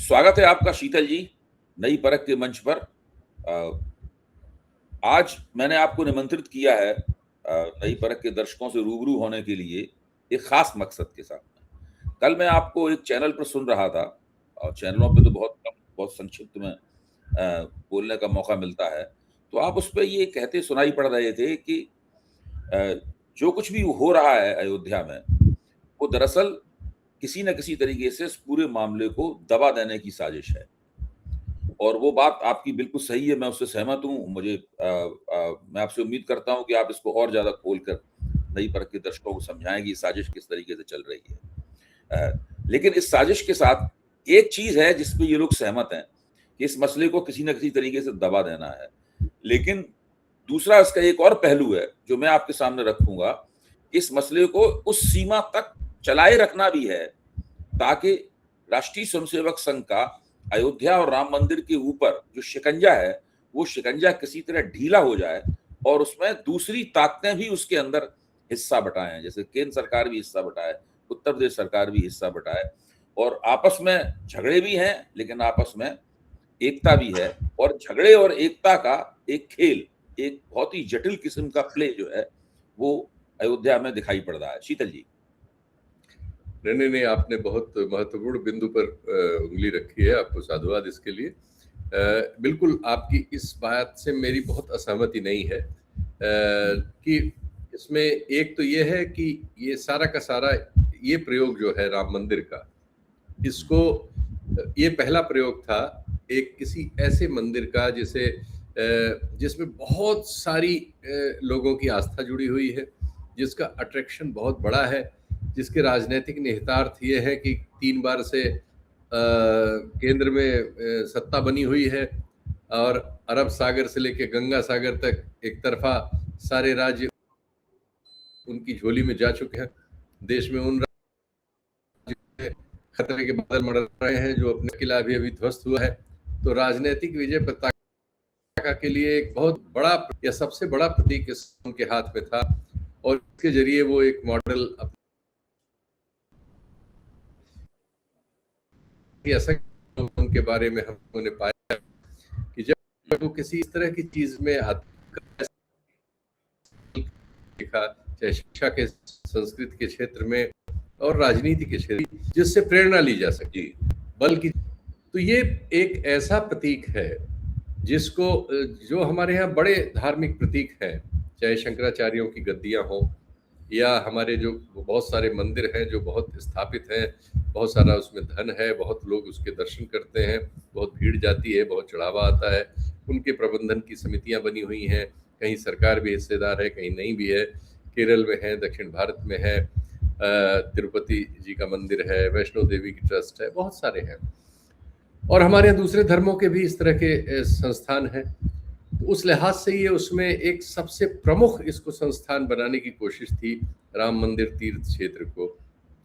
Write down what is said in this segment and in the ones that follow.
स्वागत है आपका शीतल जी, नई परख के मंच पर। अ, आज मैंने आपको निमंत्रित किया है नई परख के दर्शकों से रूबरू होने के लिए एक खास मकसद के साथ में। कल मैं आपको एक चैनल पर सुन रहा था और चैनलों पे तो बहुत कम, बहुत संक्षिप्त में बोलने का मौका मिलता है। तो आप उस पे ये कहते सुनाई पड़ रहे थे कि अ, जो कुछ भी हो रहा है अयोध्या में, वो दरअसल किसी न किसी तरीके से इस पूरे मामले को दबा देने की साजिश है। और वो बात आपकी बिल्कुल सही है, मैं उससे सहमत हूँ। मैं आपसे उम्मीद करता हूँ कि आप इसको और ज़्यादा खोलकर नई परख के दर्शकों को समझाएँ कि ये साजिश किस तरीके से चल रही है। लेकिन इस साजिश के साथ एक चीज़ है जिस पे ये लोग सहमत हैं कि इस मसले को किसी न किसी तरीके से दबा देना है। लेकिन दूसरा इसका एक और पहलू है जो मैं आपके सामने रखूँगा। इस मसले को उस सीमा तक चलाए रखना भी है ताकि राष्ट्रीय स्वयंसेवक संघ का अयोध्या और राम मंदिर के ऊपर जो शिकंजा है, वो शिकंजा किसी तरह ढीला हो जाए और उसमें दूसरी ताकतें भी उसके अंदर हिस्सा बटाएं। जैसे केंद्र सरकार भी हिस्सा बटाए, उत्तर प्रदेश सरकार भी हिस्सा बटाए और आपस में झगड़े भी हैं, लेकिन आपस में एकता भी है। और झगड़े और एकता का एक खेल, एक बहुत ही जटिल किस्म का प्ले जो है, वो अयोध्या में दिखाई पड़ रहा है। शीतल जी। नहीं, आपने बहुत महत्वपूर्ण बिंदु पर उंगली रखी है। आपको साधुवाद इसके लिए। बिल्कुल आपकी इस बात से मेरी बहुत असहमति नहीं है कि इसमें एक तो ये है कि ये सारा का सारा ये प्रयोग जो है राम मंदिर का, इसको ये पहला प्रयोग था एक किसी ऐसे मंदिर का जिसमें बहुत सारी लोगों की आस्था जुड़ी हुई है, जिसका अट्रैक्शन बहुत बड़ा है, जिसके राजनीतिक निहितार्थ ये है कि 3 बार से केंद्र में सत्ता बनी हुई है और अरब सागर से लेकर गंगा सागर तक एक तरफा सारे राज्य उनकी झोली में जा चुके हैं। देश में उन राज्य खतरे के बादल मंडरा रहे हैं जो अपने किला अभी ध्वस्त हुआ है। तो राजनीतिक विजय पताका के लिए एक बहुत बड़ा या सबसे बड़ा प्रतीक उनके हाथ में था और इसके जरिए वो एक मॉडल के बारे में हमने पाया कि जब वो किसी इस तरह की चीज में देखा, चाहे शिक्षा के, संस्कृति के क्षेत्र में और राजनीति के क्षेत्र, जिससे प्रेरणा ली जा सके, बल्कि तो ये एक ऐसा प्रतीक है जिसको जो हमारे यहाँ बड़े धार्मिक प्रतीक हैं, चाहे शंकराचार्यों की गद्दियां हो या हमारे जो बहुत सारे मंदिर हैं जो बहुत स्थापित हैं, बहुत सारा उसमें धन है, बहुत लोग उसके दर्शन करते हैं, बहुत भीड़ जाती है, बहुत चढ़ावा आता है, उनके प्रबंधन की समितियां बनी हुई हैं, कहीं सरकार भी हिस्सेदार है, कहीं नहीं भी है। केरल में है, दक्षिण भारत में है, तिरुपति जी का मंदिर है, वैष्णो देवी की ट्रस्ट है, बहुत सारे हैं। और हमारे यहाँ दूसरे धर्मों के भी इस तरह के संस्थान हैं। तो उस लिहाज से ये उसमें एक सबसे प्रमुख इसको संस्थान बनाने की कोशिश थी, राम मंदिर तीर्थ क्षेत्र को।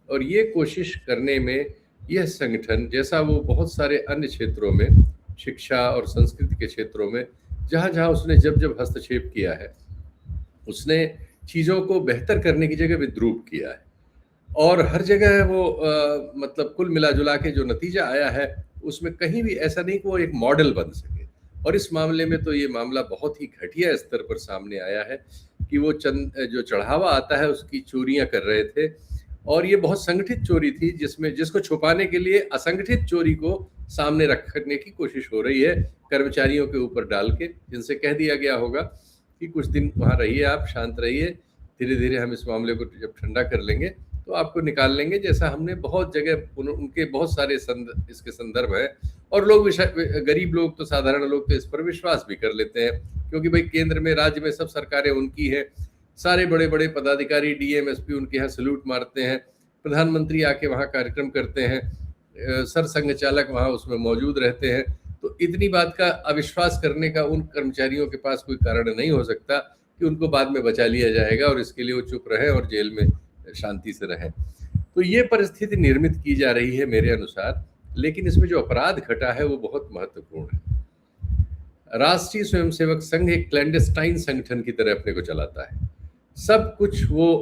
और ये कोशिश करने में यह संगठन, जैसा वो बहुत सारे अन्य क्षेत्रों में, शिक्षा और संस्कृति के क्षेत्रों में जहाँ जहाँ उसने जब हस्तक्षेप किया है, उसने चीज़ों को बेहतर करने की जगह विद्रूप किया है। और हर जगह वो मतलब कुल मिला जुला के जो नतीजा आया है, उसमें कहीं भी ऐसा नहीं कि वो एक मॉडल बन सके। और इस मामले में तो ये मामला बहुत ही घटिया स्तर पर सामने आया है कि वो जो चढ़ावा आता है उसकी चोरियां कर रहे थे, और ये बहुत संगठित चोरी थी जिसको छुपाने के लिए असंगठित चोरी को सामने रखने की कोशिश हो रही है, कर्मचारियों के ऊपर डाल के, जिनसे कह दिया गया होगा कि कुछ दिन वहाँ रहिए, आप शांत रहिए, धीरे धीरे हम इस मामले को जब ठंडा कर लेंगे तो आपको निकाल लेंगे। जैसा हमने बहुत जगह उनके बहुत सारे इसके संदर्भ है, और लोग गरीब लोग तो, साधारण लोग तो इस पर विश्वास भी कर लेते हैं, क्योंकि भाई केंद्र में, राज्य में सब सरकारें उनकी हैं, सारे बड़े बड़े पदाधिकारी, डीएम, एसपी उनके यहाँ सैल्यूट मारते हैं, प्रधानमंत्री आके वहाँ कार्यक्रम करते हैं, सर संघ चालक वहाँ उसमें मौजूद रहते हैं। तो इतनी बात का अविश्वास करने का उन कर्मचारियों के पास कोई कारण नहीं हो सकता कि उनको बाद में बचा लिया जाएगा और इसके लिए वो चुप रहे और जेल में शांति से रहें। तो ये परिस्थिति निर्मित की जा रही है मेरे अनुसार, लेकिन इसमें जो अपराध घटा है वो बहुत महत्वपूर्ण है। राष्ट्रीय स्वयंसेवक संघ एक क्लैंडस्टाइन संगठन की तरह अपने को चलाता है, सब कुछ वो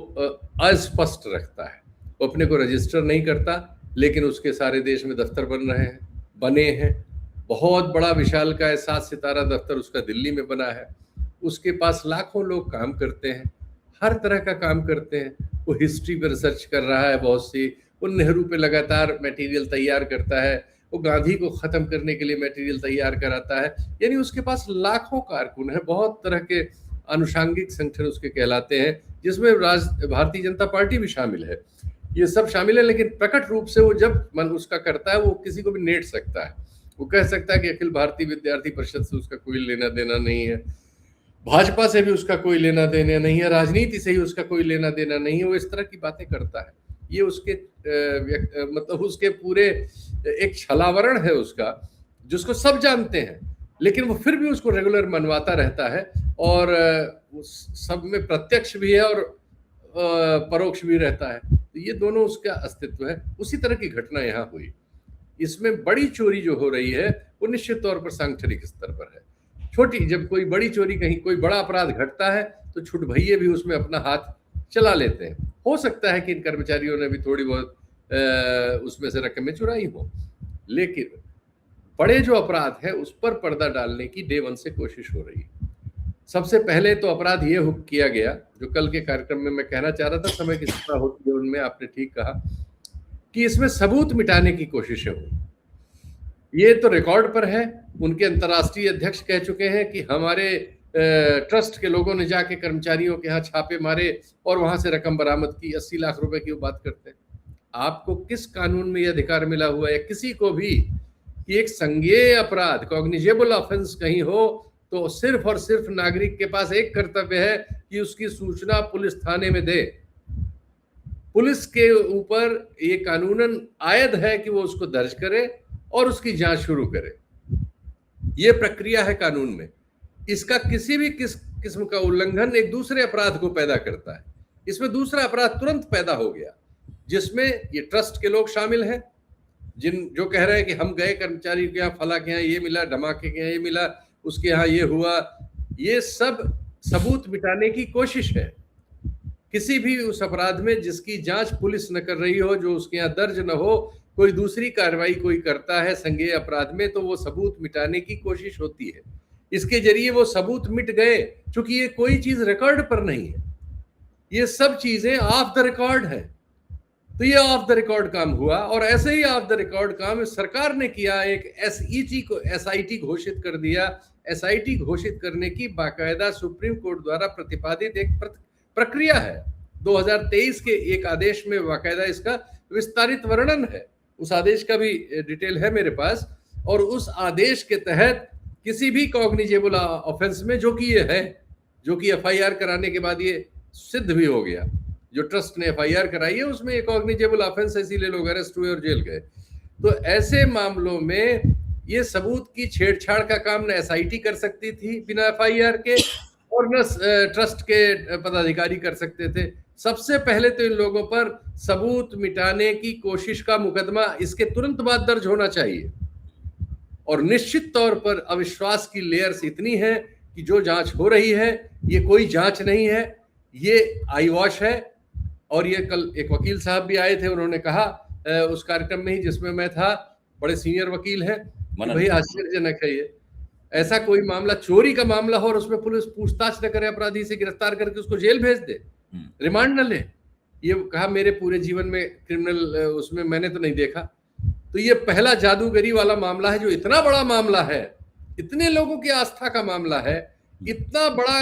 अस्पष्ट रखता है, वो अपने को रजिस्टर नहीं करता, लेकिन उसके सारे देश में दफ्तर बन रहे हैं, बने हैं। बहुत बड़ा विशालकाय 7 सितारा दफ्तर उसका दिल्ली में बना है। उसके पास लाखों लोग काम करते हैं, हर तरह का काम करते हैं। वो हिस्ट्री पे रिसर्च कर रहा है बहुत सी, वो नेहरू पे लगातार मटेरियल तैयार करता है, वो गांधी को खत्म करने के लिए मटेरियल तैयार कराता है। यानी उसके पास लाखों कारकुन हैं, बहुत तरह के अनुषांगिक संगठन उसके कहलाते हैं, जिसमें भारतीय जनता पार्टी भी शामिल है। ये सब शामिल है, लेकिन प्रकट रूप से वो जब मन उसका करता है वो किसी को भी नेट सकता है। वो कह सकता है कि अखिल भारतीय विद्यार्थी परिषद से उसका कोई लेना देना नहीं है, भाजपा से भी उसका कोई लेना देना नहीं है, राजनीति से ही उसका कोई लेना देना नहीं है। वो इस तरह की बातें करता है। ये उसके मतलब उसके पूरे एक छलावरण है उसका, जिसको सब जानते हैं, लेकिन वो फिर भी उसको रेगुलर मनवाता रहता है। और सब में प्रत्यक्ष भी है और परोक्ष भी रहता है। तो ये दोनों उसका अस्तित्व है। उसी तरह की घटना यहाँ हुई। इसमें बड़ी चोरी जो हो रही है वो निश्चित तौर पर सांगठनिक स्तर पर है। छोटी, जब कोई बड़ी चोरी, कहीं कोई बड़ा अपराध घटता है तो छुट भैये भी उसमें अपना हाथ चला लेते हैं। हो सकता है कि इन कर्मचारियों ने भी थोड़ी बहुत उसमें से रकमें चुराई हो, लेकिन बड़े जो अपराध है उस पर पर्दा डालने की डे वन से कोशिश हो रही है। सबसे पहले तो अपराध ये किया गया, जो कल के कार्यक्रम में मैं कहना चाह रहा था, समय की सीमा होती है उनमें, आपने ठीक कहा कि इसमें सबूत मिटाने की कोशिशें हुई। ये तो रिकॉर्ड पर है, उनके अंतर्राष्ट्रीय अध्यक्ष कह चुके हैं कि हमारे ट्रस्ट के लोगों ने जाके कर्मचारियों के यहाँ छापे मारे और वहां से रकम बरामद की, 80 लाख रुपए की वो बात करते हैं। आपको किस कानून में यह अधिकार मिला हुआ है किसी को भी कि एक संज्ञेय अपराध, कॉग्निजेबल ऑफेंस कहीं हो तो सिर्फ और सिर्फ नागरिक के पास एक कर्तव्य है कि उसकी सूचना पुलिस थाने में दे। पुलिस के ऊपर ये कानूनन आयद है कि वो उसको दर्ज करे और उसकी जांच शुरू करे। ये प्रक्रिया है कानून में। इसका किसी भी किस्म का उल्लंघन एक दूसरे अपराध को पैदा करता है। इसमें दूसरा अपराध तुरंत पैदा हो गया, जिसमें ये ट्रस्ट के लोग शामिल हैं, जो कह रहे हैं कि हम गए कर्मचारी के यहाँ, फला के यहाँ ये मिला, धमाके के यहाँ ये मिला, उसके यहाँ ये हुआ। ये सब सबूत मिटाने की कोशिश है। किसी भी उस अपराध में जिसकी जांच पुलिस न कर रही हो, जो उसके यहाँ दर्ज न हो, कोई दूसरी कार्रवाई कोई करता है संज्ञेय अपराध में, तो वो सबूत मिटाने की कोशिश होती है। इसके जरिए वो सबूत मिट गए, क्योंकि ये कोई चीज रिकॉर्ड पर नहीं है, ये सब चीजें ऑफ द रिकॉर्ड है। तो ये ऑफ द रिकॉर्ड काम हुआ, और ऐसे ही ऑफ द रिकॉर्ड काम सरकार ने किया। एक एसआईटी घोषित कर दिया। एसआईटी घोषित करने की बाकायदा सुप्रीम कोर्ट द्वारा प्रतिपादित एक प्रक्रिया है। 2023 के एक आदेश में बाकायदा इसका विस्तारित वर्णन है। उस आदेश का भी डिटेल है मेरे पास। और उस आदेश के तहत किसी भी कॉग्निजेबल ऑफेंस में, जो कि ये है, जो कि एफआईआर कराने के बाद ये सिद्ध भी हो गया, जो ट्रस्ट ने एफआईआर कराई है उसमें एक कॉग्निजेबल ऑफेंस है, इसीलिए लोग अरेस्ट हुए और जेल गए। तो ऐसे मामलों में ये सबूत की छेड़छाड़ का काम न एसआईटी कर सकती थी बिना एफआईआर के, और न ट्रस्ट के पदाधिकारी कर सकते थे। सबसे पहले तो इन लोगों पर सबूत मिटाने की कोशिश का मुकदमा इसके तुरंत बाद दर्ज होना चाहिए। और निश्चित तौर पर अविश्वास की लेयर्स इतनी है कि जो जांच हो रही है ये कोई जांच नहीं है, ये आई वॉश है। और ये कल एक वकील साहब भी आए थे, उन्होंने कहा उस कार्यक्रम में ही जिसमें मैं था, बड़े सीनियर वकील हैं, भाई आश्चर्यजनक है ये, ऐसा कोई मामला, चोरी का मामला हो और उसमें पुलिस पूछताछ न करे, अपराधी से गिरफ्तार करके उसको जेल भेज दे, रिमांड न ले। ये कहा मेरे पूरे जीवन में क्रिमिनल उसमें मैंने तो नहीं देखा। तो ये पहला जादूगरी वाला मामला है, जो इतना बड़ा मामला है, इतने लोगों की आस्था का मामला है, इतना बड़ा,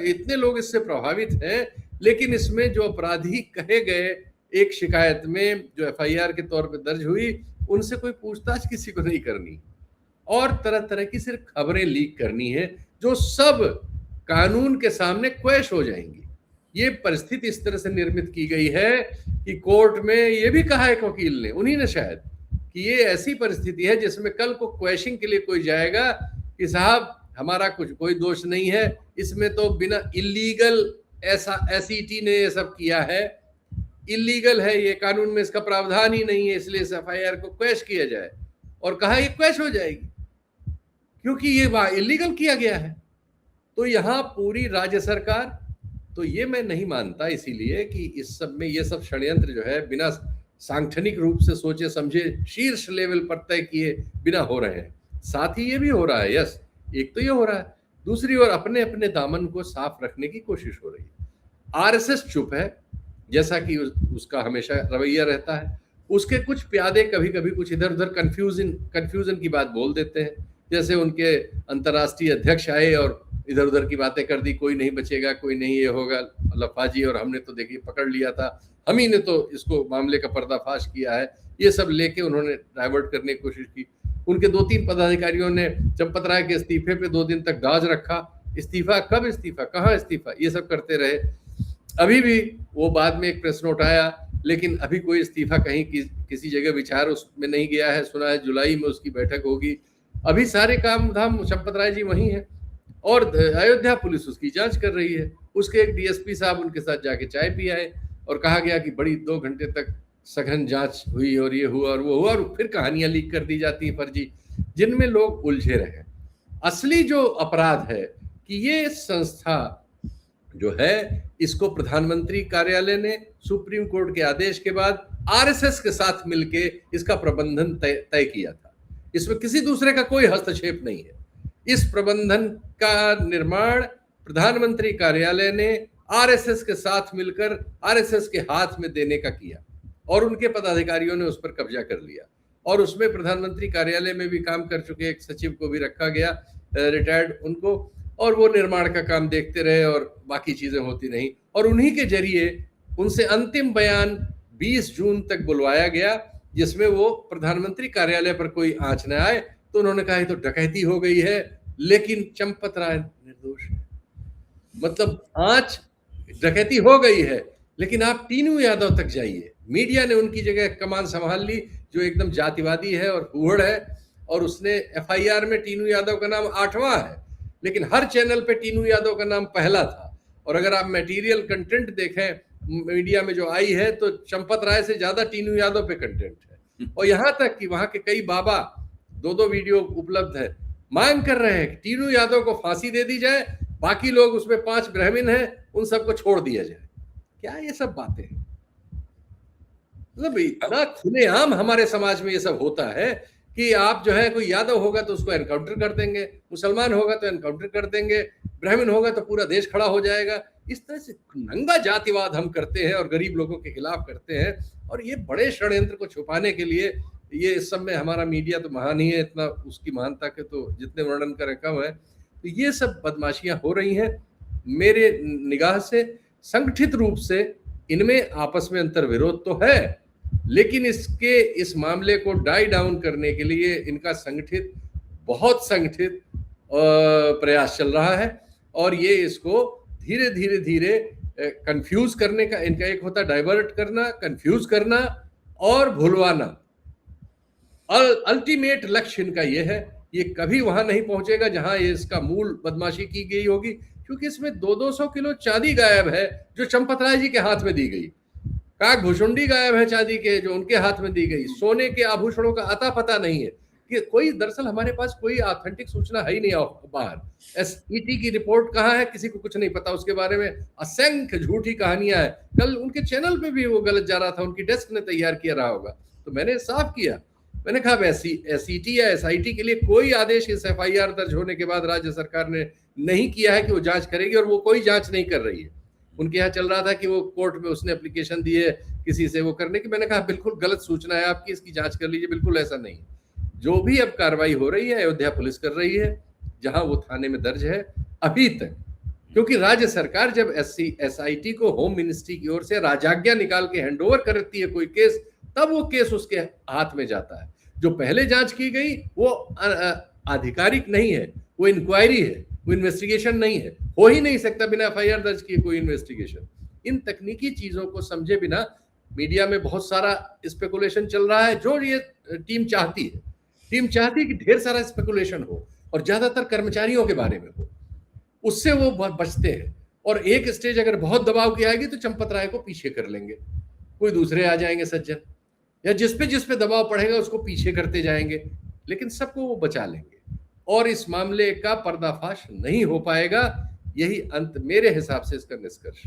इतने लोग इससे प्रभावित हैं, लेकिन इसमें जो अपराधी कहे गए एक शिकायत में जो एफआईआर के तौर पे दर्ज हुई, उनसे कोई पूछताछ किसी को नहीं करनी, और तरह तरह की सिर्फ खबरें लीक करनी है, जो सब कानून के सामने क्वैश हो जाएंगी। ये परिस्थिति इस तरह से निर्मित की गई है कि कोर्ट में ये भी कहा एक वकील ने, उन्हीं ने शायद, कि ये ऐसी परिस्थिति है जिसमें कल को क्वैशिंग के लिए कोई जाएगा कि साहब हमारा कोई दोष नहीं है, इसमें तो बिना इलीगल, ऐसा एसईटी ने ये सब किया है, इलीगल है ये, कानून में इसका प्रावधान ही नहीं है, इसलिए इस एफआईआर को क्वैश किया जाए। और कहा ये क्वैश हो जाएगी क्योंकि ये इलीगल किया गया है। तो यहाँ पूरी राज्य सरकार, तो ये मैं नहीं मानता, इसीलिए कि इस सब में ये सब षड्यंत्र जो है बिना सांगठनिक रूप से सोचे समझे शीर्ष लेवल पर तय किए बिना हो रहे हैं। साथ ही ये भी हो रहा है, यस, एक तो ये हो रहा है, दूसरी ओर अपने अपने दामन को साफ रखने की कोशिश हो रही है। आरएसएस चुप है, जैसा कि उसका हमेशा रवैया रहता है। उसके कुछ प्यादे कभी कभी कुछ इधर उधर कंफ्यूजन की बात बोल देते हैं, जैसे उनके अंतर्राष्ट्रीय अध्यक्ष आए और इधर उधर की बातें कर दी, कोई नहीं बचेगा, कोई नहीं ये होगा, लफाजी, और हमने तो देखिए पकड़ लिया था, हम ही ने तो इसको मामले का पर्दाफाश किया है, ये सब लेके उन्होंने डाइवर्ट करने की कोशिश की। उनके 2-3 पदाधिकारियों ने चंपत राय के इस्तीफे पे 2 दिन तक गाज रखा, इस्तीफा कब, इस्तीफा कहाँ, इस्तीफा, ये सब करते रहे। अभी भी वो बाद में एक प्रेस नोट आया, लेकिन अभी कोई इस्तीफा कहीं किसी जगह विचार उसमें नहीं गया है। सुना है जुलाई में उसकी बैठक होगी। अभी सारे काम धाम चंपत राय जी वहीं हैं और अयोध्या पुलिस उसकी जांच कर रही है। उसके एक डीएसपी साहब उनके साथ जाके चाय पी आए और कहा गया कि बड़ी 2 घंटे तक सघन जांच हुई और ये हुआ और वो हुआ, और फिर कहानियां लीक कर दी जाती है फर्जी, जिनमें लोग उलझे रहे। असली जो अपराध है कि ये संस्था जो है, इसको प्रधानमंत्री कार्यालय ने सुप्रीम कोर्ट के आदेश के बाद आरएसएस के साथ मिलके इसका प्रबंधन तय किया था। इसमें किसी दूसरे का कोई हस्तक्षेप नहीं है। इस प्रबंधन का निर्माण प्रधानमंत्री कार्यालय ने आरएसएस के साथ मिलकर आरएसएस के हाथ में देने का किया और उनके पदाधिकारियों ने उस पर कब्जा कर लिया। और उसमें प्रधानमंत्री कार्यालय में भी काम कर चुके एक सचिव को भी रखा गया, रिटायर्ड, उनको, और वो निर्माण का काम देखते रहे और बाकी चीजें होती नहीं। और उन्हीं के जरिए उनसे अंतिम बयान 20 जून तक बुलवाया गया, जिसमें वो प्रधानमंत्री कार्यालय पर कोई आंच न आए तो उन्होंने कहा तो डकैती हो गई है, लेकिन चंपत राय निर्दोष है। मतलब आंच, डकैती हो गई है, लेकिन आप टीनू यादव तक जाइए, मीडिया ने उनकी जगह कमान संभाल ली, जो एकदम जातिवादी है और फूहड़ है, और उसने एफआईआर में टीनू यादव का नाम 8वां है, लेकिन हर चैनल पे टीनू यादव का नाम पहला था। और अगर आप मटेरियल कंटेंट देखें मीडिया में जो आई है, तो चंपत राय से ज्यादा टीनू यादव पे कंटेंट है। और यहां तक कि वहां के कई बाबा, 2-2 वीडियो उपलब्ध है, मांग कर रहे हैं कि टीनू यादव को फांसी दे दी जाए, बाकी लोग, उसमें 5 ब्राह्मण हैं, उन सबको छोड़ दिया जाए। क्या ये सब बातें हैं? मतलब इतना खुलेआम हमारे समाज में ये सब होता है कि आप जो है, कोई यादव होगा तो उसको एनकाउंटर कर देंगे, मुसलमान होगा तो एनकाउंटर कर देंगे, ब्राह्मण होगा तो पूरा देश खड़ा हो जाएगा। इस तरह से नंगा जातिवाद हम करते हैं और गरीब लोगों के खिलाफ करते हैं। और ये बड़े षड्यंत्र को छुपाने के लिए ये इस सब में हमारा मीडिया तो महान ही है, इतना उसकी महानता के तो जितने वर्णन करें कम है। तो ये सब बदमाशियां हो रही हैं मेरे निगाह से। संगठित रूप से इनमें आपस में अंतर विरोध तो है, लेकिन इस मामले को डाई डाउन करने के लिए इनका बहुत संगठित प्रयास चल रहा है। और ये इसको धीरे धीरे कंफ्यूज करने का इनका एक होता, डाइवर्ट करना, कंफ्यूज करना और भुलवाना। अल्टीमेट लक्ष्य इनका ये है। ये कभी वहां नहीं पहुंचेगा जहां ये इसका मूल बदमाशी की गई होगी, क्योंकि इसमें 200-200 किलो चांदी गायब है जो चंपत राय जी के हाथ में दी गई। काक भुषुंडी गायब है चांदी के, जो उनके हाथ में दी गई। सोने के आभूषणों का अता पता नहीं है कि कोई, दरअसल हमारे पास कोई ऑथेंटिक सूचना है ही नहीं बाहर। एसईटी की रिपोर्ट कहाँ है, किसी को कुछ नहीं पता उसके बारे में। असंख्य झूठी कहानियां हैं। कल उनके चैनल पे भी वो गलत जा रहा था, उनकी डेस्क ने तैयार किया रहा होगा, तो मैंने साफ किया। मैंने कहा एसईटी या एसआईटी के लिए कोई आदेश इस एफआईआर दर्ज होने के बाद राज्य सरकार ने नहीं किया है कि वो जांच करेगी, और वो कोई जांच नहीं कर रही है। उनके यहाँ चल रहा था कि वो कोर्ट में उसने एप्लीकेशन दी है किसी से वो करने की। मैंने कहा बिल्कुल गलत सूचना है आपकी, इसकी जांच कर लीजिए। बिल्कुल ऐसा नहीं। जो भी अब कार्रवाई हो रही है अयोध्या पुलिस कर रही है, जहां वो थाने में दर्ज है अभी तक। क्योंकि राज्य सरकार जब एसआईटी को होम मिनिस्ट्री की ओर से राजाज्ञा निकाल के हैंडओवर करती है कोई केस, तब वो केस उसके हाथ में जाता है। जो पहले जांच की गई वो आधिकारिक नहीं है, वो इंक्वायरी है, वो इन्वेस्टिगेशन नहीं है। हो ही नहीं सकता बिना एफआईआर दर्ज किए कोई इन्वेस्टिगेशन। इन तकनीकी चीजों को समझे बिना मीडिया में बहुत सारा स्पेकुलेशन चल रहा है, जो ये टीम चाहती है। टीम चाहती है कि ढेर सारा स्पेकुलेशन हो और ज्यादातर कर्मचारियों के बारे में हो, उससे वो बचते हैं। और एक स्टेज अगर बहुत दबाव की आएगी तो चंपत राय को पीछे कर लेंगे, कोई दूसरे आ जाएंगे सज्जन, या जिस पे दबाव पड़ेगा उसको पीछे करते जाएंगे, लेकिन सबको वो बचा लेंगे और इस मामले का पर्दाफाश नहीं हो पाएगा। यही अंत मेरे हिसाब से इसका निष्कर्ष।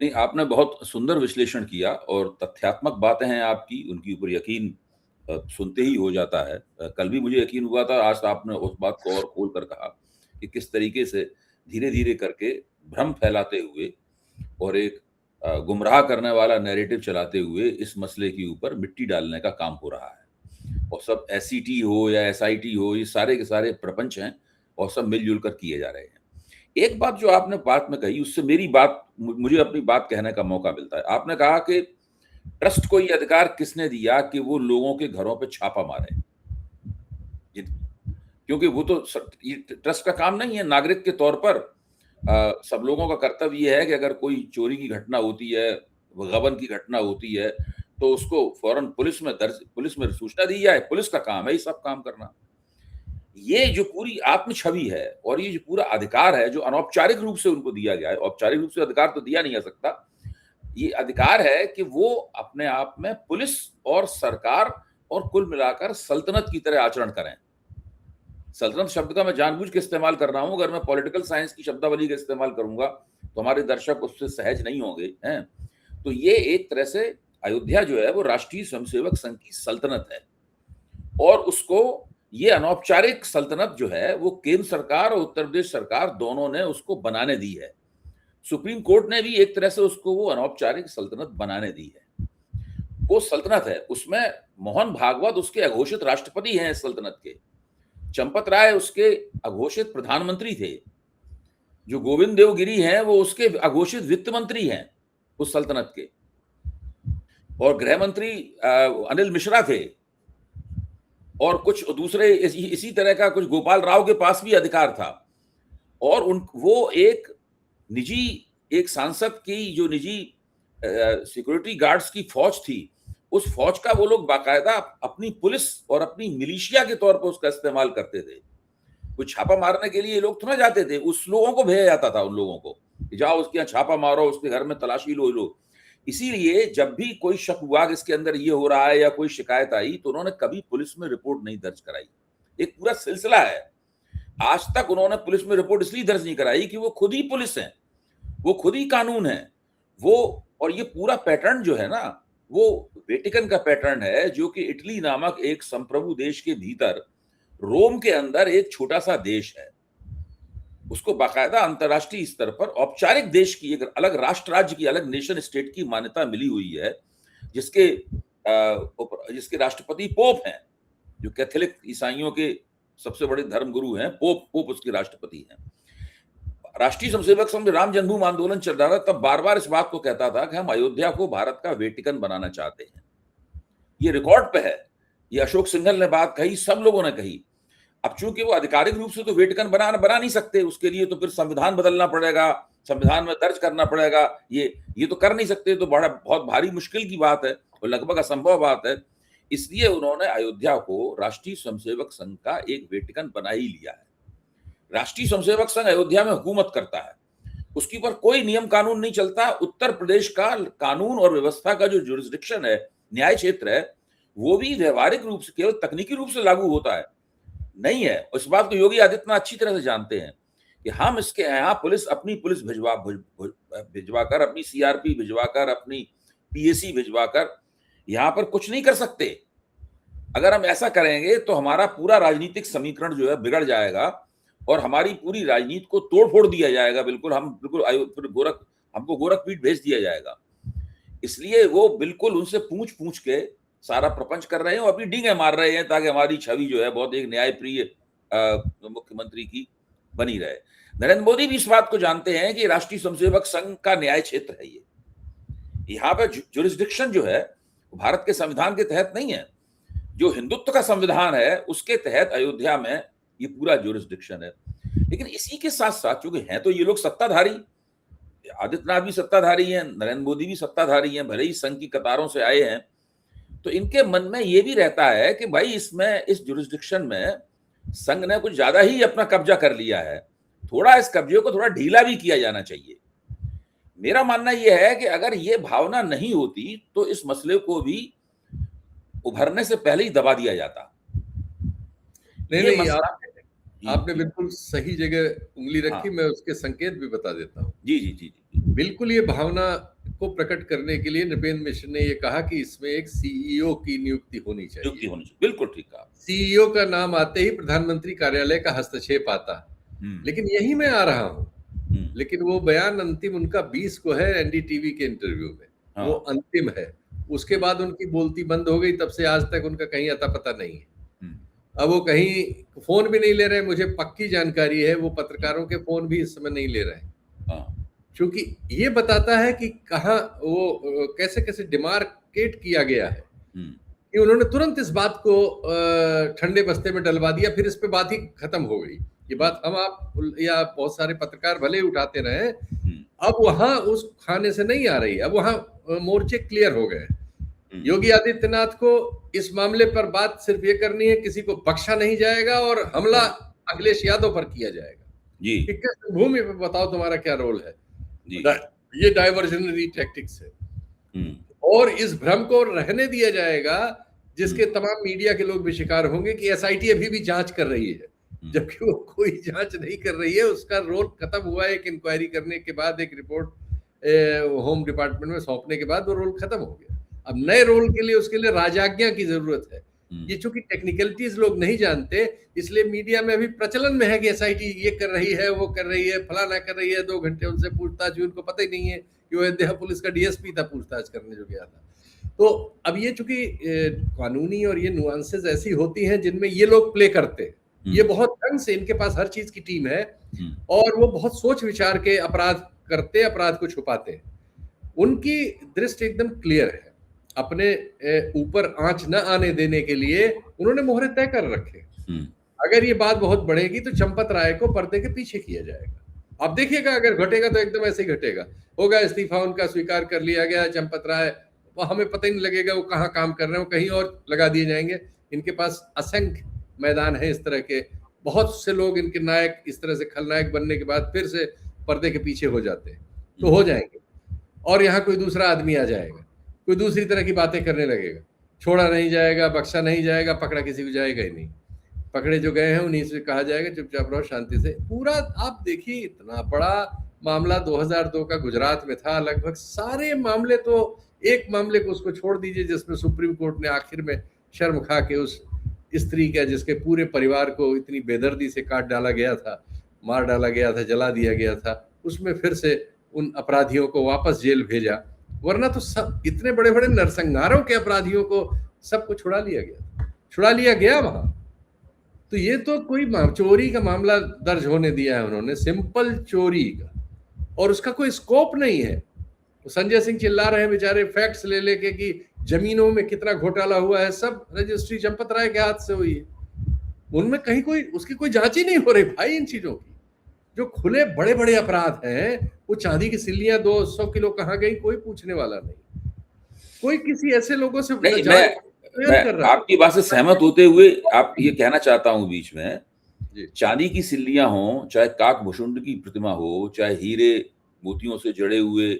नहीं, आपने बहुत सुंदर विश्लेषण किया और तथ्यात्मक बातें हैं आपकी, उनके ऊपर यकीन सुनते ही हो जाता है। कल भी मुझे यकीन हुआ था, आज आपने उस बात को और खोल कर कहा कि किस तरीके से धीरे-धीरे करके भ्रम फैलाते हुए और एक गुमराह करने वाला नैरेटिव चलाते हुए इस मसले के ऊपर मिट्टी डालने का काम हो रहा है। और सब एसईटी हो या एसआईटी हो, ये सारे के सारे प्रपंच हैं और सब मिल-जुल कर किए जा रहे हैं। एक बात जो आपने बात में कही, उससे मेरी बात मुझे अपनी बात कहने का मौका मिलता है। आपने कहा कि ट्रस्ट को ये अधिकार किसने दिया कि वो लोगों के घरों पे छापा मारे? ये क्योंकि वो तो ये ट्रस्ट का काम नहीं है। नागरिक के तौर पर सब लोगों का कर्तव्य ये है कि अगर कोई चोरी की घटना होती है, गबन की घटना होती है, तो उसको फौरन पुलिस में सूचना दी जाए। पुलिस का काम है ये सब काम करना। ये जो पूरी आत्म छवि है और ये जो पूरा अधिकार है जो अनौपचारिक रूप से उनको दिया गया है, औपचारिक रूप से अधिकार तो दिया नहीं जा सकता। ये अधिकार है कि वो अपने आप में पुलिस और सरकार और कुल मिलाकर सल्तनत की तरह आचरण करें। सल्तनत शब्द का मैं जानबूझ के इस्तेमाल कर रहा हूं। अगर मैं पॉलिटिकल साइंस की शब्दावली का इस्तेमाल करूंगा तो हमारे दर्शक उससे सहज नहीं होंगे हैं। तो ये एक तरह से अयोध्या जो है वो राष्ट्रीय स्वयंसेवक संघ की सल्तनत है और उसको ये अनौपचारिक सल्तनत जो है वो केंद्र सरकार और उत्तर प्रदेश सरकार दोनों ने उसको बनाने दी है। सुप्रीम कोर्ट ने भी एक तरह से उसको वो अनौपचारिक सल्तनत बनाने दी है। वो सल्तनत है, उसमें मोहन भागवत उसके अघोषित राष्ट्रपति हैं इस सल्तनत के। चंपत राय उसके अघोषित प्रधानमंत्री थे। जो गोविंद देवगिरी हैं वो उसके अघोषित वित्त मंत्री हैं उस सल्तनत के। और गृह मंत्री अनिल मिश्रा थे और कुछ दूसरे इसी तरह का कुछ गोपाल राव के पास भी अधिकार था। और वो एक सांसद की जो निजी सिक्योरिटी गार्ड्स की फौज थी, उस फौज का वो लोग बाकायदा अपनी पुलिस और अपनी मिलिशिया के तौर पर उसका इस्तेमाल करते थे। कोई छापा मारने के लिए ये लोग तो ना जाते थे, उस लोगों को भेजा जाता था, उन लोगों को जाओ उसके यहाँ छापा मारो, उसके घर में तलाशी लो। इसीलिए जब भी कोई शक हुआ कि इसके अंदर ये हो रहा है या कोई शिकायत आई तो उन्होंने कभी पुलिस में रिपोर्ट नहीं दर्ज कराई। एक पूरा सिलसिला है। आज तक उन्होंने पुलिस में रिपोर्ट इसलिए दर्ज नहीं कराई कि वो खुद ही पुलिस है, वो खुद ही कानून है वो। और ये पूरा पैटर्न जो है ना वो वेटिकन का पैटर्न है, जो कि इटली नामक एक संप्रभु देश के भीतर रोम के अंदर एक छोटा सा देश है। उसको बाकायदा अंतरराष्ट्रीय स्तर पर औपचारिक देश की, एक अलग राष्ट्र राज्य की, अलग नेशन स्टेट की मान्यता मिली हुई है, जिसके राष्ट्रपति पोप हैं, जो कैथोलिक ईसाइयों के सबसे बड़े धर्मगुरु हैं। पोप उसके राष्ट्रपति हैं। राष्ट्रीय स्वयंसेवक संघ राम जन्मभूमि आंदोलन चल रहा था, तब बार बार इस बात को कहता था कि हम अयोध्या को भारत का वेटिकन बनाना चाहते हैं। ये रिकॉर्ड पे है, ये अशोक सिंघल ने बात कही, सब लोगों ने कही। अब चूंकि वो आधिकारिक रूप से तो वेटिकन बना नहीं सकते, उसके लिए तो फिर संविधान बदलना पड़ेगा, संविधान में दर्ज करना पड़ेगा। ये तो कर नहीं सकते, तो बहुत भारी मुश्किल की बात है और लगभग असंभव बात है। इसलिए उन्होंने अयोध्या को राष्ट्रीय स्वयंसेवक संघ का एक वेटिकन बना ही लिया है। राष्ट्रीय स्वयंसेवक संघ अयोध्या में हुकूमत करता है, उसके ऊपर कोई नियम कानून नहीं चलता। उत्तर प्रदेश का कानून और व्यवस्था का जो जुरिस्डिक्शन है, न्याय क्षेत्र है, वो भी व्यवहारिक रूप से, केवल तकनीकी रूप से लागू होता है नहीं है। इस बात को योगी आदित्यनाथ अच्छी तरह से जानते हैं कि हम इसके यहाँ पुलिस अपनी पुलिस भिजवाकर, अपनी सीआरपी भिजवाकर, अपनी पीएसी भिजवाकर यहाँ पर कुछ नहीं कर सकते। अगर हम ऐसा करेंगे तो हमारा पूरा राजनीतिक समीकरण जो है बिगड़ जाएगा और हमारी पूरी राजनीति को तोड़ फोड़ दिया जाएगा। हमको गोरखपीठ भेज दिया जाएगा। इसलिए वो बिल्कुल उनसे पूछ के सारा प्रपंच कर रहे हैं और अपनी डींगे मार रहे हैं ताकि हमारी छवि जो है बहुत एक न्यायप्रिय मुख्यमंत्री की बनी रहे। नरेंद्र मोदी भी इस बात को जानते हैं कि राष्ट्रीय स्वयंसेवक संघ का न्याय क्षेत्र है ये। यहाँ पे जुरिस्डिक्शन जो है भारत के संविधान के तहत नहीं है, जो हिंदुत्व का संविधान है उसके तहत अयोध्या में ये पूरा जुरिस्डिक्शन है। लेकिन इसी के साथ साथ चूंकि हैं तो ये लोग सत्ताधारी, आदित्यनाथ भी सत्ताधारी हैं, नरेंद्र मोदी भी सत्ताधारी हैं, भले ही संघ की कतारों से आए हैं, तो इनके मन में ये भी रहता है कि भाई इस जुरिस्डिक्शन में संघ ने कुछ ज्यादा ही अपना कब्जा कर लिया है, थोड़ा इस कब्जे को थोड़ा ढीला भी किया जाना चाहिए। मेरा मानना यह है कि अगर ये भावना नहीं होती तो इस मसले को भी उभरने से पहले ही दबा दिया जाता। नहीं, आपने बिल्कुल सही जगह उंगली रखी। हाँ। मैं उसके संकेत भी बता देता हूँ। जी, जी, जी, जी। बिल्कुल ये भावना को प्रकट करने के लिए नृपेंद्र मिश्र ने ये कहा कि इसमें एक सीईओ की नियुक्ति होनी नियुक्ति चाहिए। होनी चाहिए। बिल्कुल ठीक कहा। सीईओ का नाम आते ही प्रधानमंत्री कार्यालय का हस्तक्षेप आता। हुँ, लेकिन यही मैं आ रहा हूँ। हुँ। लेकिन वो बयान अंतिम उनका 20 को है एनडीटीवी के इंटरव्यू में। वो हाँ। अंतिम है। उसके बाद उनकी बोलती बंद हो गई, तब से आज तक उनका कहीं अता-पता नहीं है। हुँ, अब वो कहीं फ़ोन भी नहीं ले रहे हैं, मुझे पक्की जानकारी है, वो हुँ। पत्रकारों के फ़ोन भी इस समय नहीं ले रहे हैं। हाँ। क्योंकि ये बताता है कि कहाँ वो कैसे-कैसे डिमार्केट किया गया है, हुँ, कि उन्होंने तुरंत इस बात को ठंडे बस्ते में डलवा दिया, फिर इस पे बात ही खत्म हो गई। ये हुँ, बात हम आप या बहुत सारे पत्रकार भले ही उठाते रहे, हुँ, अब वहाँ उस खाने से नहीं आ रही है, अब वहाँ मोर्चे क्लियर हो गए हैं। हुँ। योगी आदित्यनाथ को इस मामले पर बात सिर्फ ये करनी है, किसी को बख्शा नहीं जाएगा और हमला राइट। अखिलेश यादव पर किया जाएगा जी, कि किस भूमि पे बताओ तुम्हारा क्या रोल है। जी। ये डाइवर्जनरी टैक्टिक्स है हुँ, और इस भ्रम को रहने दिया जाएगा, जिसके हुँ, तमाम मीडिया के लोग भी शिकार होंगे कि एसआईटी अभी भी जांच कर रही है, हुँ, जबकि वो कोई जांच नहीं कर रही है। उसका रोल खत्म हुआ है, एक इंक्वायरी करने के बाद, एक रिपोर्ट होम डिपार्टमेंट में सौंपने के बाद वो रोल खत्म हो गया। अब नए रोल के लिए उसके लिए राजाज्ञा की जरूरत है। हुँ, ये चूंकि टेक्निकलिटीज लोग नहीं जानते, इसलिए मीडिया में अभी प्रचलन में है कि एसआईटी ये कर रही है, वो कर रही है, फलाना कर रही है। 2 घंटे उनसे पूछताछ हुई, उनको पता ही नहीं है कि वो अयोध्या पुलिस का डीएसपी था पूछताछ करने जो गया था। तो अब ये चूंकि कानूनी और ये नुआंसेस ऐसी होती हैं जिनमें ये लोग प्ले करते हैं। ये बहुत ढंग से, इनके पास हर चीज की टीम है हुँ, और वो बहुत सोच विचार के अपराध करते, अपराध को छुपाते हैं। उनकी दृष्टि एकदम क्लियर है। अपने ऊपर आंच न आने देने के लिए उन्होंने मोहरे तय कर रखे। हुँ, अगर ये बात बहुत बढ़ेगी तो चंपत राय को पर्दे के पीछे किया जाएगा। आप देखिएगा, अगर घटेगा तो एकदम ऐसे ही घटेगा। होगा इस्तीफा उनका स्वीकार कर लिया गया, चंपत राय, वो हमें पता ही नहीं लगेगा वो कहाँ काम कर रहे हैं, वो कहीं और लगा दिए जाएंगे। इनके पास असंख्य मैदान है इस तरह के। बहुत से लोग इनके नायक इस तरह से खलनायक बनने के बाद फिर से पर्दे के पीछे हो जाते हैं, तो हो जाएंगे। और यहाँ कोई दूसरा आदमी आ जाएगा, कोई दूसरी तरह की बातें करने लगेगा। छोड़ा नहीं जाएगा, बख्शा नहीं जाएगा, पकड़ा किसी को जाएगा ही नहीं। पकड़े जो गए हैं उन्हीं से कहा जाएगा चुपचाप रहो, शांति से। पूरा आप देखिए, इतना बड़ा मामला 2002 का गुजरात में था। लगभग सारे मामले, तो एक मामले को उसको छोड़ दीजिए जिसमें सुप्रीम कोर्ट ने आखिर में शर्म खा के उस स्त्री का, जिसके पूरे परिवार को इतनी बेदर्दी से काट डाला गया था, मार डाला गया था, जला दिया गया था, उसमें फिर से उन अपराधियों को वापस जेल भेजा। वरना तो सब इतने बड़े बड़े नरसंहारों के अपराधियों को सबको छुड़ा लिया गया, छुड़ा लिया गया वहां। तो ये तो कोई चोरी का मामला दर्ज होने दिया है उन्होंने, सिंपल चोरी का, और उसका कोई स्कोप नहीं है। तो संजय सिंह चिल्ला रहे हैं बेचारे फैक्ट्स ले लेके कि जमीनों में कितना घोटाला हुआ है, सब रजिस्ट्री चंपत राय के हाथ से हुई है। उनमें कहीं कोई उसकी कोई जांच ही नहीं हो रही भाई इन चीजों की। जो खुले बड़े बड़े अपराध हैं, वो चांदी की सिल्लियां 200 किलो कहाँ गई, कोई पूछने वाला नहीं। कोई किसी ऐसे लोगों से नहीं, जांच मैं कर रहा है। आपकी बात से सहमत होते हुए आप ये कहना चाहता हूँ बीच में, जी, चांदी की सिल्लियाँ हों, चाहे काकभूषुंड की प्रतिमा हो, चाहे हीरे मोतियों से जड़े हुए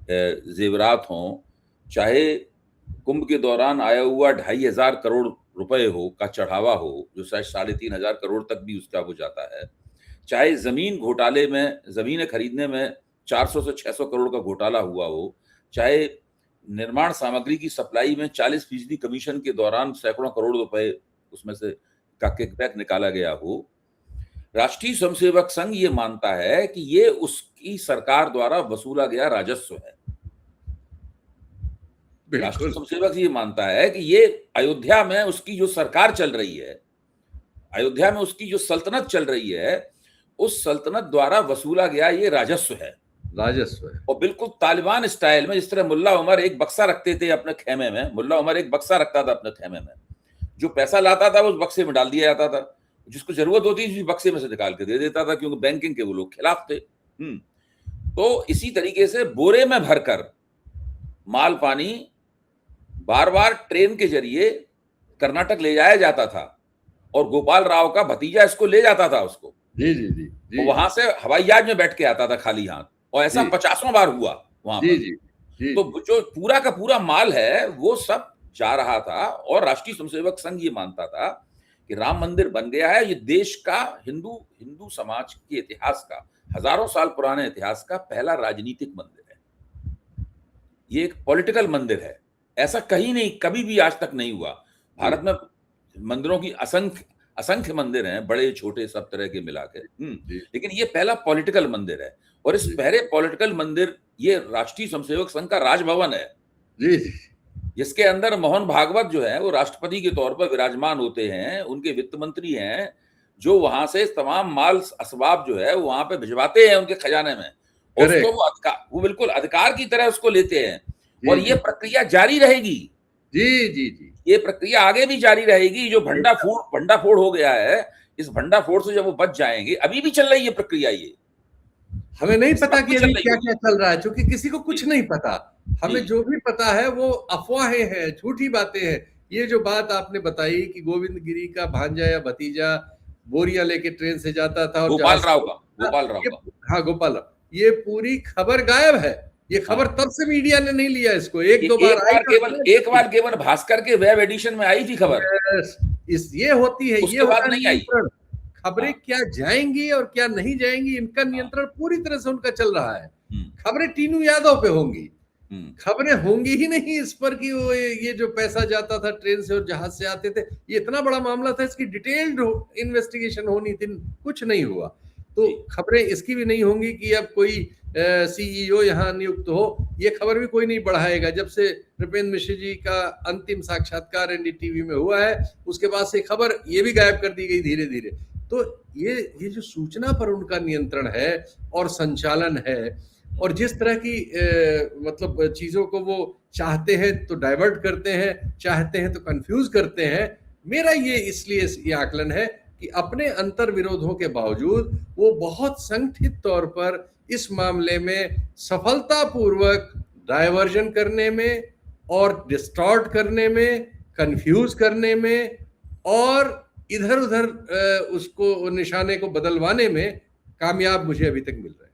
ज़ेवरात हों, चाहे कुंभ के दौरान आया हुआ 2,500 करोड़ रुपए हो का चढ़ावा हो, जो शायद 3,500 करोड़ तक भी उसका हो जाता है। चाहे ज़मीन घोटाले में, ज़मीनें खरीदने में 400 से 600 करोड़ का घोटाला हुआ हो, चाहे निर्माण सामग्री की सप्लाई में 40% कमीशन के दौरान सैकड़ों करोड़ रुपए उसमें से का किकबैक निकाला गया हो। राष्ट्रीय स्वयंसेवक संघ ये मानता है कि ये उसकी सरकार द्वारा वसूला गया राजस्व है। राष्ट्रीय बिल्कुल। स्वयंसेवक ये मानता है कि ये अयोध्या में उसकी जो सरकार चल रही है, अयोध्या में उसकी जो सल्तनत चल रही है, उस सल्तनत द्वारा वसूला गया ये राजस्व है। राजस्व है। और बिल्कुल तालिबान स्टाइल में, जिस तरह मुल्ला उमर एक बक्सा रखते थे अपने खेमे में, मुल्ला उमर एक बक्सा रखता था अपने खेमे में, जो पैसा लाता था वो उस बक्से में डाल दिया जाता था, जिसको जरूरत होती थी बक्से में से निकाल के दे देता था, क्योंकि बैंकिंग के वो लोग खिलाफ थे। तो इसी तरीके से बोरे में भरकर माल पानी बार बार ट्रेन के जरिए कर्नाटक ले जाया जाता था, और गोपाल राव का भतीजा इसको ले जाता था उसको, जी जी जी जी। तो वहां से हवाई जहाज में बैठ के आता था खाली हाथ, और ऐसा 50 बार हुआ वहां जी पर। जी जी। तो जो पूरा का पूरा माल है वो सब जा रहा था, और राष्ट्रीय स्वयंसेवक संघ ये मानता था कि राम मंदिर बन गया है। ये देश का हिंदू समाज के इतिहास का, हजारों साल पुराने इतिहास का पहला राजनीतिक मंदिर है। ये एक पॉलिटिकल मंदिर है। ऐसा कहीं नहीं, कभी भी आज तक नहीं हुआ। भारत में मंदिरों की असंख्य मंदिर हैं, बड़े छोटे सब तरह के मिला के, लेकिन ये पहला पॉलिटिकल मंदिर है। और इस पहले पॉलिटिकल मंदिर, ये राष्ट्रीय स्वयंसेवक संघ का राजभवन है जी, जिसके अंदर मोहन भागवत जो है वो राष्ट्रपति के तौर पर विराजमान होते हैं। उनके वित्त मंत्री हैं जो वहां से तमाम माल असबाब जो है वहां पे भिजवाते हैं उनके खजाने में, और उसको वो बिल्कुल अधिकार की तरह उसको लेते हैं। और ये प्रक्रिया जारी रहेगी। जी जी जी, ये प्रक्रिया आगे भी जारी रहेगी। जो भंडाफोड़ हो गया है, इस भंडाफोड़ से जब वो बच जाएंगे, अभी भी चल रही है प्रक्रिया। ये हमें नहीं पता कि अभी क्या क्या चल रहा है, क्योंकि किसी को कुछ नहीं पता। हमें जो भी पता है वो अफवाहें हैं, झूठी बातें हैं। ये जो बात आपने बताई कि गोविंद गिरी का भांजा या भतीजा बोरियां लेके ट्रेन से जाता था, और गोपाल राव का, हाँ गोपाल राव, ये पूरी खबर गायब है। ये खबर तब से मीडिया ने नहीं लिया इसको। एक बार केवल भास्कर के वेब एडिशन में आई थी खबर। ये होती है, ये बात नहीं आई। खबरें क्या जाएंगी और क्या नहीं जाएंगी, इनका नियंत्रण पूरी तरह से उनका चल रहा है। खबरें टीनू यादव पे होंगी, खबरें होंगी ही नहीं इस पर कि वो ये जो पैसा जाता था ट्रेन से और जहाज से आते थे, ये इतना बड़ा मामला था, इसकी डिटेल्ड इन्वेस्टिगेशन होनी थी, कुछ नहीं हुआ। तो खबरें इसकी भी नहीं होंगी कि अब कोई सीईओ यहाँ नियुक्त हो, ये खबर भी कोई नहीं बढ़ाएगा। जब से नृपेंद्र मिश्र जी का अंतिम साक्षात्कार एनडीटीवी में हुआ है, उसके बाद से खबर ये भी गायब कर दी गई धीरे धीरे। तो ये जो सूचना पर उनका नियंत्रण है और संचालन है, और जिस तरह की मतलब चीजों को वो चाहते हैं तो डाइवर्ट करते हैं, चाहते हैं तो कंफ्यूज करते हैं। मेरा ये इसलिए ये आकलन है कि अपने अंतर विरोधों के बावजूद वो बहुत संगठित तौर पर इस मामले में सफलतापूर्वक डाइवर्जन करने में और डिस्टॉर्ट करने में, कंफ्यूज करने में और इधर उधर उसको निशाने को बदलवाने में कामयाब मुझे अभी तक मिल रहा है।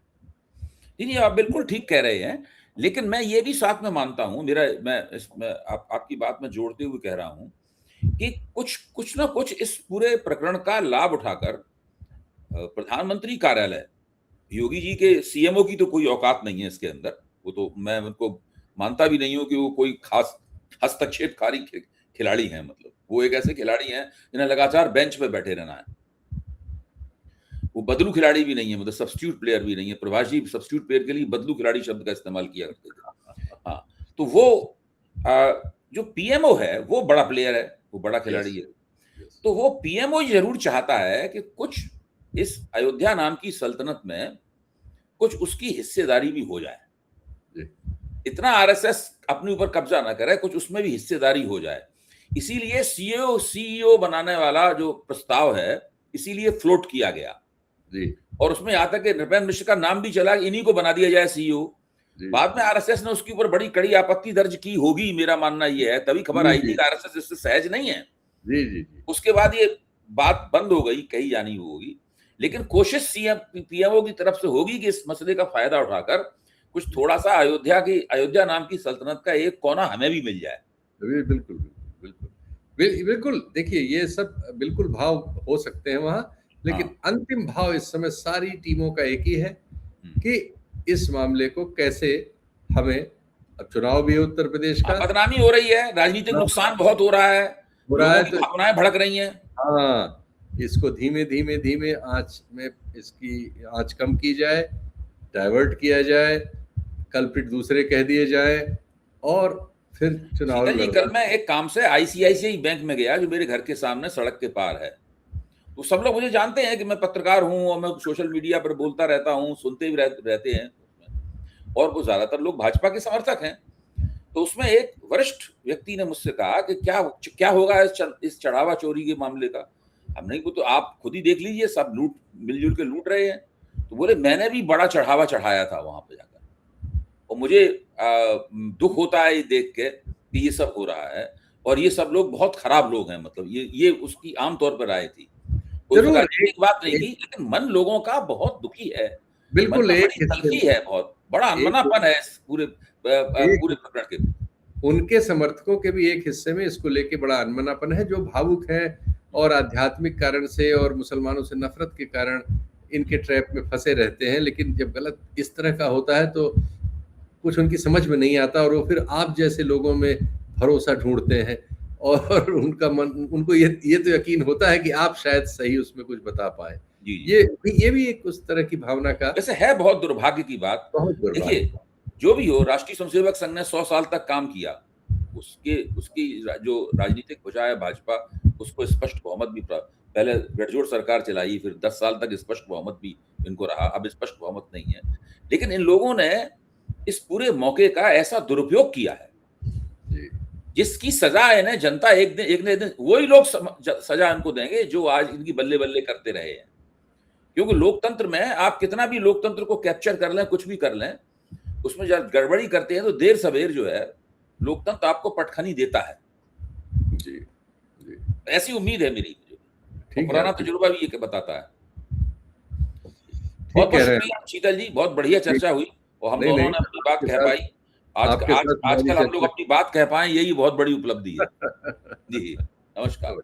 नहीं, आप बिल्कुल ठीक कह रहे हैं, लेकिन मैं ये भी साथ में मानता हूं, मैं आपकी बात में जोड़ते हुए कह रहा हूं कि कुछ ना कुछ इस पूरे प्रकरण का लाभ उठाकर प्रधानमंत्री कार्यालय, योगी जी के सीएमओ की तो कोई औकात नहीं है इसके अंदर। वो तो मैं उनको मानता भी नहीं हूं कि वो कोई खास हस्तक्षेपकारी खिलाड़ी हैं। मतलब वो एक ऐसे खिलाड़ी हैं जिन्हें लगातार बेंच पे बैठे रहना है। वो बदलू खिलाड़ी भी नहीं है, मतलब सब्स्टिट्यूट प्लेयर भी नहीं है। प्रभाष जी सब्स्टिट्यूट प्लेयर के लिए बदलू खिलाड़ी शब्द का इस्तेमाल किया करते थे। हाँ, तो वो जो पीएमओ है वो बड़ा प्लेयर है, वो बड़ा खिलाड़ी है। तो वो पीएमओ जरूर चाहता है कि कुछ इस अयोध्या नाम की सल्तनत में कुछ उसकी हिस्सेदारी भी हो जाए। इतना आरएसएस अपने ऊपर कब्जा ना करे, कुछ उसमें भी हिस्सेदारी हो जाए। इसीलिए सीईओ बनाने वाला जो प्रस्ताव है, इसीलिए फ्लोट किया गया जी। और उसमें यहाँ तक कि नृपेंद्र मिश्र का नाम भी चला, इन्हीं को बना दिया जाए सीईओ। बाद में आरएसएस ने उसके ऊपर बड़ी कड़ी आपत्ति दर्ज की होगी, मेरा मानना ये है। तभी खबर आई थी कि आरएसएस इससे सहज नहीं है। जी जी। उसके बाद ये बात बंद हो गई, कही जानी होगी। लेकिन कोशिश पीएमओ की तरफ से होगी कि इस मसले का फायदा उठाकर कुछ थोड़ा सा अयोध्या नाम की सल्तनत का एक कोना हमें भी मिल जाए। बिल्कुल बिल्कुल बिल्कुल। देखिए, ये सब बिल्कुल भाव हो सकते हैं वहां, लेकिन अंतिम भाव इस समय सारी टीमों का एक ही है कि इस मामले को कैसे हमें, अब चुनाव भी है उत्तर प्रदेश का, बदनामी हो रही है, राजनीतिक नुकसान बहुत हो रहा है, तो भावनाएं भड़क रही हैं। हाँ, इसको धीमे धीमे आंच में इसकी आंच कम की जाए, डाइवर्ट किया जाए, कल्प्रिट दूसरे कह दिए जाए और फिर चुनाव। कल मैं एक काम से आईसीआईसीआई बैंक में गया जो मेरे घर के सामने सड़क के पार है। तो सब लोग मुझे जानते हैं कि मैं पत्रकार हूं और मैं सोशल मीडिया पर बोलता रहता हूं, सुनते भी रहते हैं, और वो ज्यादातर लोग भाजपा के समर्थक हैं। तो उसमें एक वरिष्ठ व्यक्ति ने मुझसे कहा कि क्या होगा इस चढ़ावा चोरी के मामले का। अब नहीं, वो तो आप खुद ही देख लीजिए, सब मिलजुल के लूट रहे हैं। तो बोले मैंने भी बड़ा चढ़ावा चढ़ाया था वहां पे जाकर, और मुझे दुख होता है ये देख के कि ये सब हो रहा है, और ये सब लोग बहुत खराब लोग हैं। मतलब ये उसकी आमतौर पर राय थी, एक बात नहीं थी, लेकिन मन लोगों का बहुत दुखी है। बिल्कुल, एक तलखी है, बहुत बड़ा अनमनापन है इस पूरे प्रकरण के। उनके समर्थकों के भी एक हिस्से में इसको लेके बड़ा अनमनापन है, जो भावुक हैं, और आध्यात्मिक कारण से और मुसलमानों से नफरत के कारण इनके ट्रैप में फंसे रहते हैं। लेकिन जब गलत इस तरह का होता है तो कुछ उनकी समझ में नहीं आता और वो फिर आप जैसे लोगों में भरोसा ढूंढते हैं और उनका मन, उनको ये तो यकीन होता है कि आप शायद सही उसमें कुछ बता पाए। जी, ये भी एक उस तरह की भावना का वैसे है बहुत दुर्भाग्य की बात। बहुत दुर्भाग्य। देखिए, जो भी हो, राष्ट्रीय स्वयंसेवक संघ ने 100 साल तक काम किया। उसकी जो राजनीतिक भुजा है भाजपा, उसको स्पष्ट बहुमत भी पहले गठजोड़ सरकार चलाई, फिर 10 साल तक स्पष्ट बहुमत भी इनको रहा, अब स्पष्ट बहुमत नहीं है। लेकिन इन लोगों ने इस पूरे मौके का ऐसा दुरुपयोग किया है जिसकी सजा इन्हें जनता एक न एक दिन वही लोग सजा इनको देंगे जो आज इनकी बल्ले बल्ले करते रहे हैं। क्योंकि लोकतंत्र में आप कितना भी लोकतंत्र को कैप्चर कर लें, कुछ भी कर लें, उसमें जब गड़बड़ी करते हैं तो देर सवेर जो है लोकतंत्र आपको पटखनी देता है। जी, जी। ऐसी उम्मीद है मेरी, पुराना तजुर्बा भी ये बताता है। बहुत बहुत शुक्रिया शीतल जी, बहुत बढ़िया चर्चा हुई और हम दोनों ने अपनी बात कह पाई। आजकल हम लोग अपनी बात कह पाए, यही बहुत बड़ी उपलब्धि है। जी, नमस्कार।